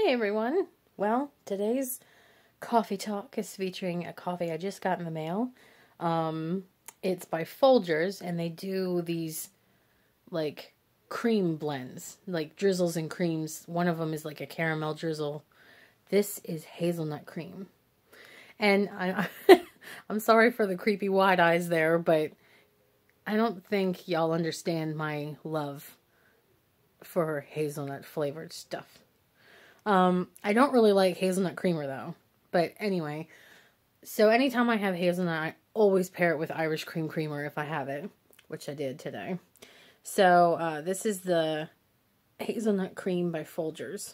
Hey everyone! Well, today's coffee talk is featuring a coffee I just got in the mail. It's by Folgers, and they do these, like, cream blends, like drizzles and creams. One of them is like a caramel drizzle. This is hazelnut cream. And I'm sorry for the creepy wide eyes there, but I don't think y'all understand my love for hazelnut flavored stuff. I don't really like hazelnut creamer though. But anyway, so anytime I have hazelnut, I always pair it with Irish cream creamer if I have it, which I did today. So this is the hazelnut cream by Folgers.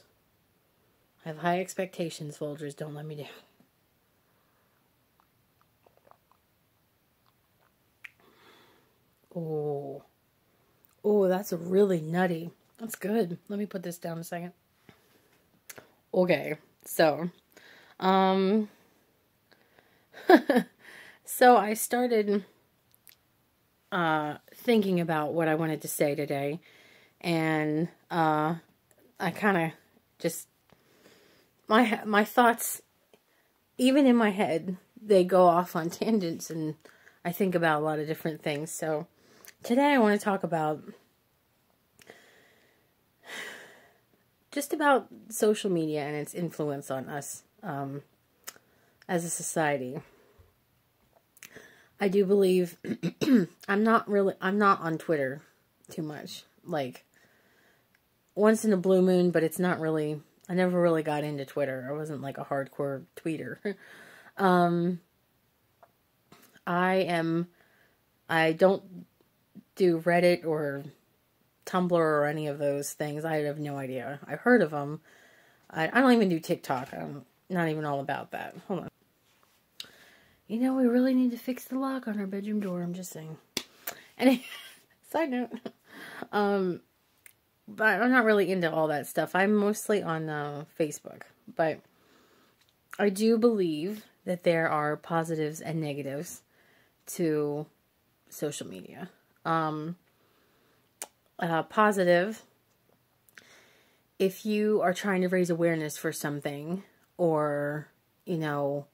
I have high expectations, Folgers. Don't let me down. Oh, that's really nutty. That's good. Let me put this down a second. Okay, so, so I started, thinking about what I wanted to say today, and, I kind of just, my thoughts, even in my head, they go off on tangents, and I think about a lot of different things. So today I want to talk about just about social media and its influence on us as a society. I do believe I'm not on Twitter too much. Like, once in a blue moon, but it's not really, I never really got into Twitter. I wasn't like a hardcore tweeter. I don't do Reddit or Tumblr or any of those things. I have no idea. I've heard of them. I don't even do TikTok. I'm not even all about that. Hold on. You know, we really need to fix the lock on our bedroom door. I'm just saying. And side note. But I'm not really into all that stuff. I'm mostly on Facebook. But I do believe that there are positives and negatives to social media. Positive, if you are trying to raise awareness for something, or, you know,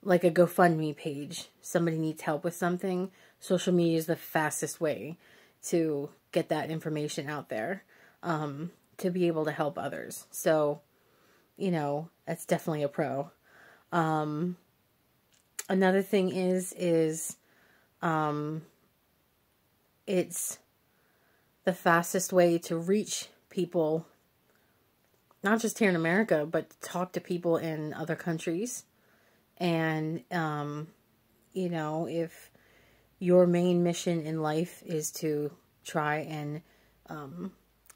like a GoFundMe page, somebody needs help with something, social media is the fastest way to get that information out there, to be able to help others. So, you know, that's definitely a pro. Another thing is, it's the fastest way to reach people, not just here in America, but to talk to people in other countries. And, you know, if your main mission in life is to try and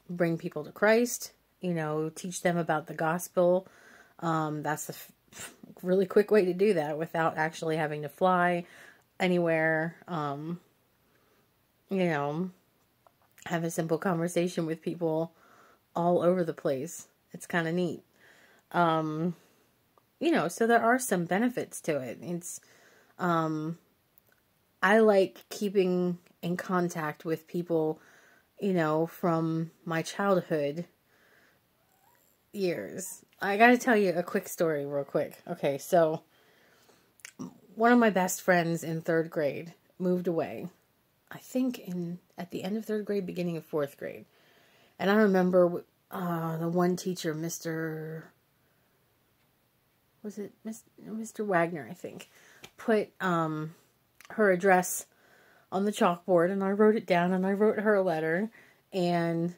bring people to Christ, you know, teach them about the gospel, that's a really quick way to do that without actually having to fly anywhere, you know, have a simple conversation with people all over the place. It's kind of neat. You know, so there are some benefits to it. It's, I like keeping in contact with people, you know, from my childhood years. I gotta tell you a quick story real quick. Okay, so one of my best friends in 3rd grade moved away. I think at the end of 3rd grade, beginning of 4th grade. And I remember the one teacher, Mr. Wagner, I think, put her address on the chalkboard, and I wrote it down, and I wrote her a letter, and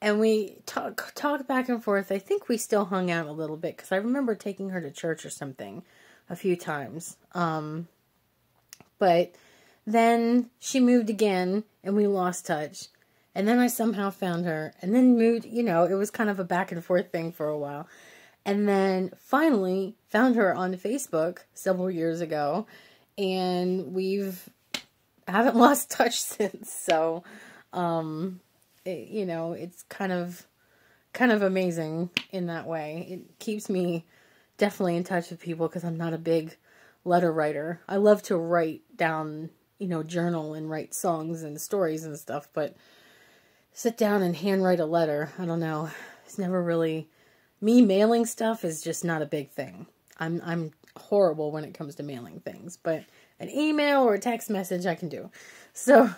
we talked back and forth. I think we still hung out a little bit, because I remember taking her to church or something a few times. But then she moved again, and we lost touch. And then I somehow found her, and then moved, you know, it was kind of a back and forth thing for a while. And then finally found her on Facebook several years ago, and haven't lost touch since. So, you know, it's kind of amazing in that way. It keeps me definitely in touch with people, because I'm not a big letter writer. I love to write down, you know, journal and write songs and stories and stuff, but sit down and handwrite a letter. I don't know. It's never really, me mailing stuff is just not a big thing. I'm horrible when it comes to mailing things, but an email or a text message I can do. So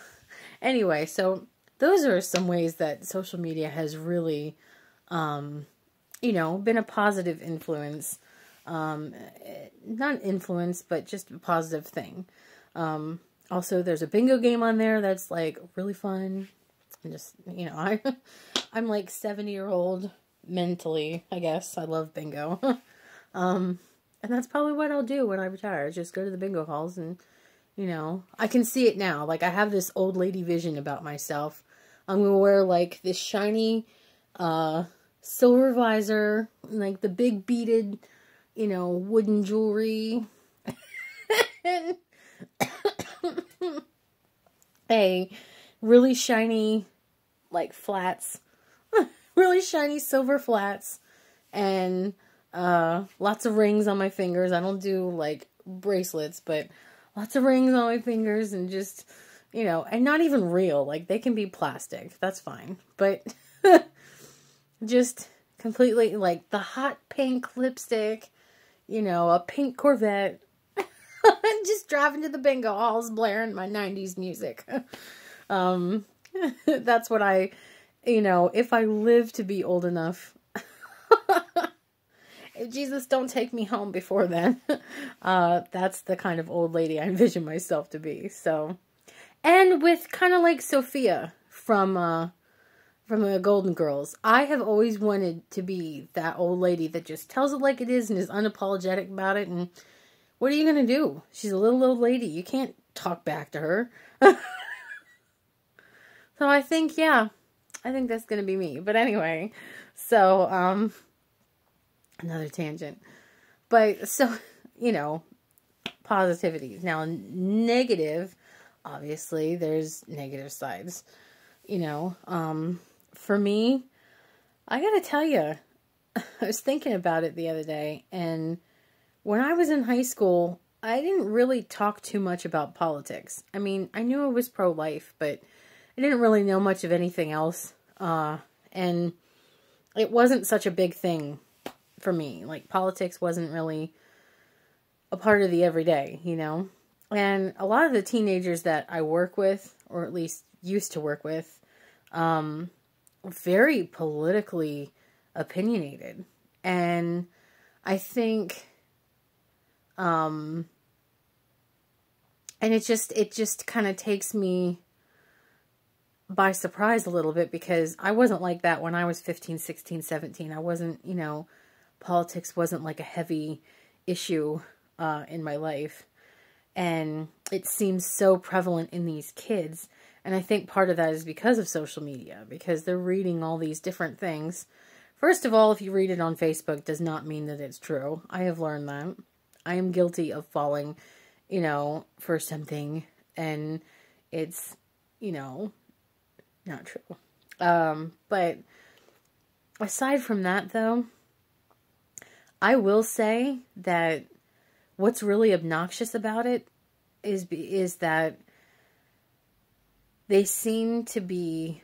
anyway, so those are some ways that social media has really, you know, been a positive influence. Not influence, but just a positive thing. Also, there's a bingo game on there that's like really fun. And just, you know, I'm like 70-year-old mentally, I guess. I love bingo. And that's probably what I'll do when I retire. Just go to the bingo halls and, you know, I can see it now. Like, I have this old lady vision about myself. I'm going to wear, like, this shiny, silver visor, like the big beaded, you know, wooden jewelry. And a really shiny, like, flats. Really shiny silver flats. And lots of rings on my fingers. I don't do, like, bracelets, but lots of rings on my fingers and just, you know, and not even real. Like, they can be plastic. That's fine. But just completely, like, the hot pink lipstick, you know, a pink Corvette. Just driving to the bingo halls blaring my 90s music. That's what I, you know, if I live to be old enough, if Jesus don't take me home before then, that's the kind of old lady I envision myself to be. So, and with kind of like Sophia from the Golden Girls, I have always wanted to be that old lady that just tells it like it is and is unapologetic about it. And what are you going to do? She's a little old lady. You can't talk back to her. So I think, yeah, I think that's going to be me. But anyway, so, another tangent. But, so, you know, positivity. Now, negative, obviously, there's negative sides. You know, for me, I gotta tell you, I was thinking about it the other day, and when I was in high school, I didn't really talk too much about politics. I mean, I knew I was pro-life, but I didn't really know much of anything else. And it wasn't such a big thing for me. Like, politics wasn't really a part of the everyday, you know? And a lot of the teenagers that I work with, or at least used to work with, very politically opinionated. And I think, and it just kind of takes me by surprise a little bit, because I wasn't like that when I was 15, 16, 17. I wasn't, you know, politics wasn't like a heavy issue in my life. And it seems so prevalent in these kids. And I think part of that is because of social media, because they're reading all these different things. First of all, if you read it on Facebook, does not mean that it's true. I have learned that. I am guilty of falling, you know, for something, and it's, you know, not true. But aside from that, though, I will say that what's really obnoxious about it is that they seem to be,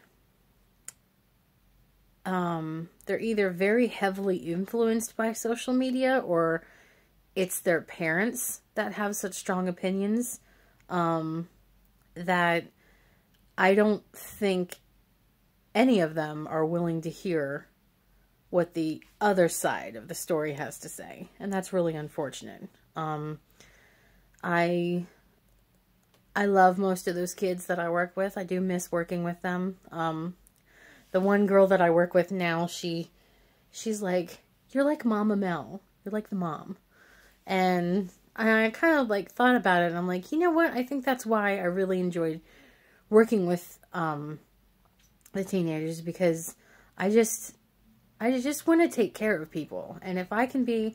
they're either very heavily influenced by social media, or it's their parents that have such strong opinions, that I don't think any of them are willing to hear what the other side of the story has to say. And that's really unfortunate. I love most of those kids that I work with. I do miss working with them. The one girl that I work with now, she's like, you're like Mama Mel. You're like the mom. And I kind of like thought about it, and I'm like, you know what? I think that's why I really enjoyed working with the teenagers, because I just want to take care of people. And if I can be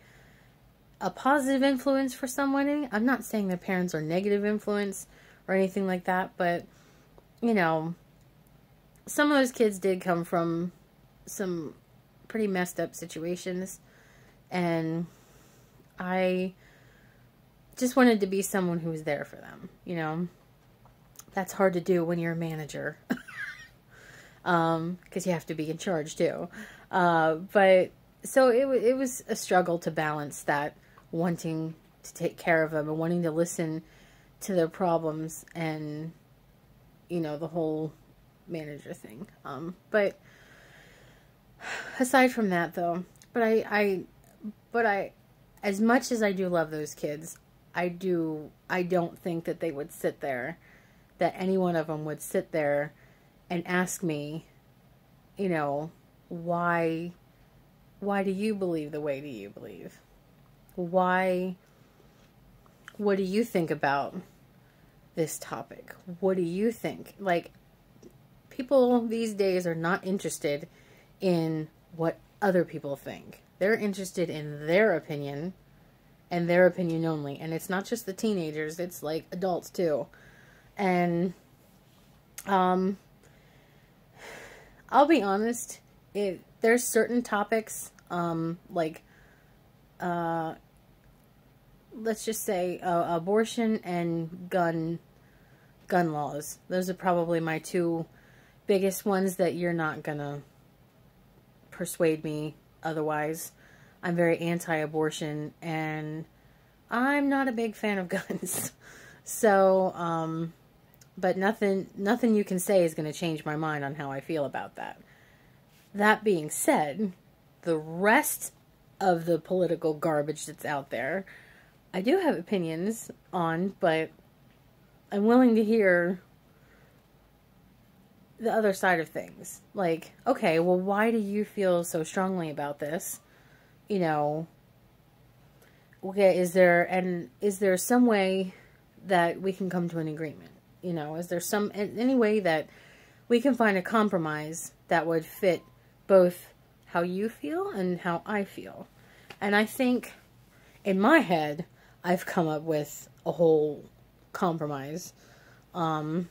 a positive influence for someone, I'm not saying their parents are negative influence or anything like that, but, you know, some of those kids did come from some pretty messed up situations, and I just wanted to be someone who was there for them, you know. That's hard to do when you're a manager. because you have to be in charge too. But so it was a struggle to balance that, wanting to take care of them and wanting to listen to their problems, and the whole manager thing. But aside from that, though, but I as much as I do love those kids, I don't think that they would sit there, that any one of them would sit there and ask me, why do you believe the way do you believe? What do you think about this topic? What do you think? Like, people these days are not interested in what other people think. They're interested in their opinion, and their opinion only. And it's not just the teenagers, it's like adults too. And I'll be honest, there's certain topics, let's just say abortion and gun laws. Those are probably my two biggest ones that you're not gonna persuade me otherwise. I'm very anti-abortion, and I'm not a big fan of guns. So, but nothing you can say is going to change my mind on how I feel about that. That being said, the rest of the political garbage that's out there, I do have opinions on, but I'm willing to hear the other side of things. Like, okay, well, why do you feel so strongly about this? Okay, is there some way that we can come to an agreement? Is there any way that we can find a compromise that would fit both how you feel and how I feel? And I think in my head, I've come up with a whole compromise, for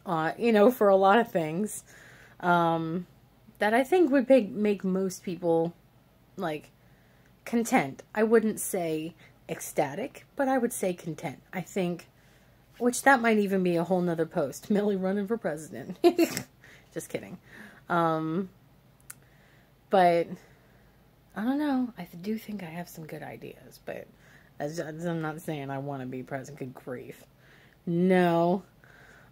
a lot of things, that I think would make most people, like, content. I wouldn't say ecstatic, but I would say content. I think, which that might even be a whole nother post. Millie running for president. Just kidding. But I don't know. I do think I have some good ideas, but I'm not saying I want to be president. Good grief. No.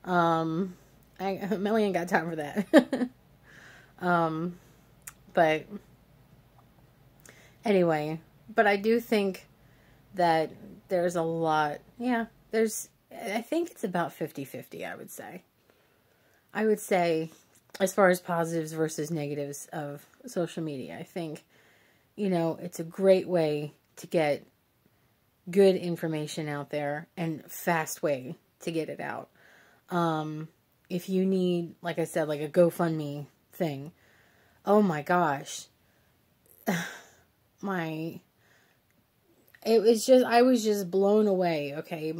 Millie ain't got time for that. But anyway, but I do think that there's a lot, I think it's about 50-50, I would say, as far as positives versus negatives of social media. I think, it's a great way to get good information out there, and fast way to get it out. If you need, like I said, like a GoFundMe thing, oh my gosh, I was just blown away. Okay,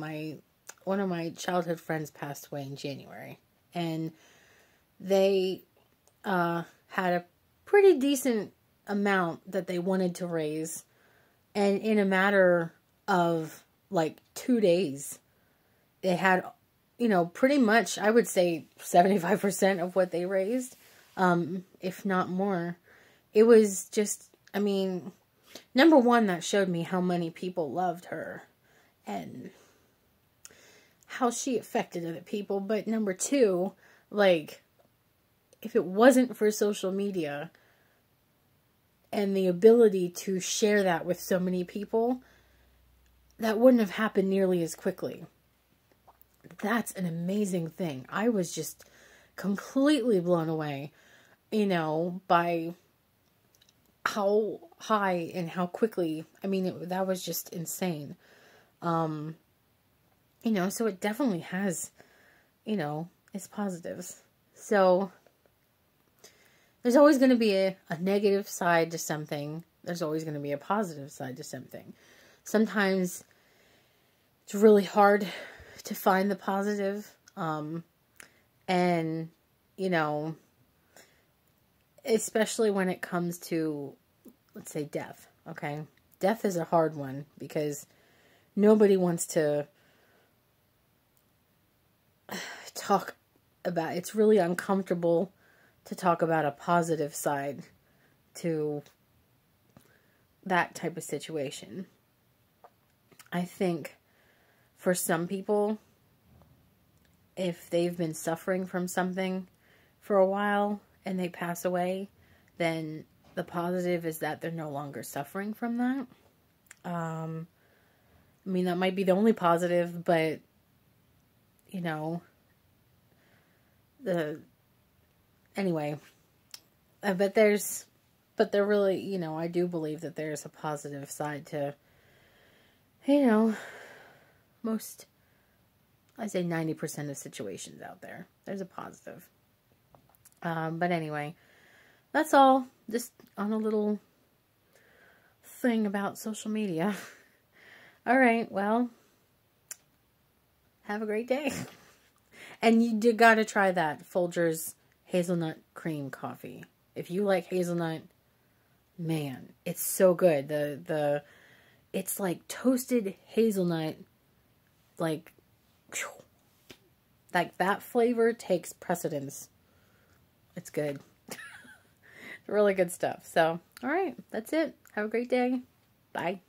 one of my childhood friends passed away in January, and they had a pretty decent amount that they wanted to raise, and in a matter of like 2 days, they had, pretty much, I would say 75% of what they raised, if not more. It was just, number one, that showed me how many people loved her and how she affected other people. But number two, like, if it wasn't for social media and the ability to share that with so many people, that wouldn't have happened nearly as quickly. That's an amazing thing. I was just completely blown away, by how high and how quickly. That was just insane. So it definitely has, its positives. So there's always going to be a negative side to something. There's always going to be a positive side to something. Sometimes it's really hard to find the positive. And, especially when it comes to, let's say, death. Okay. Death is a hard one because nobody wants to talk about, it's really uncomfortable to talk about a positive side to that type of situation. I think for some people, if they've been suffering from something for a while and they pass away, then the positive is that they're no longer suffering from that. I mean, that might be the only positive, but, you know, anyway, but there really, you know, I do believe that there's a positive side to, you know, most, I say 90% of situations out there. There's a positive. But anyway, that's all. Just on a little thing about social media. All right, well, have a great day. And you gotta try that Folgers hazelnut cream coffee. If you like hazelnut, man, it's so good. It's like toasted hazelnut, like that flavor takes precedence. It's good. Really good stuff. So, all right, that's it. Have a great day. Bye.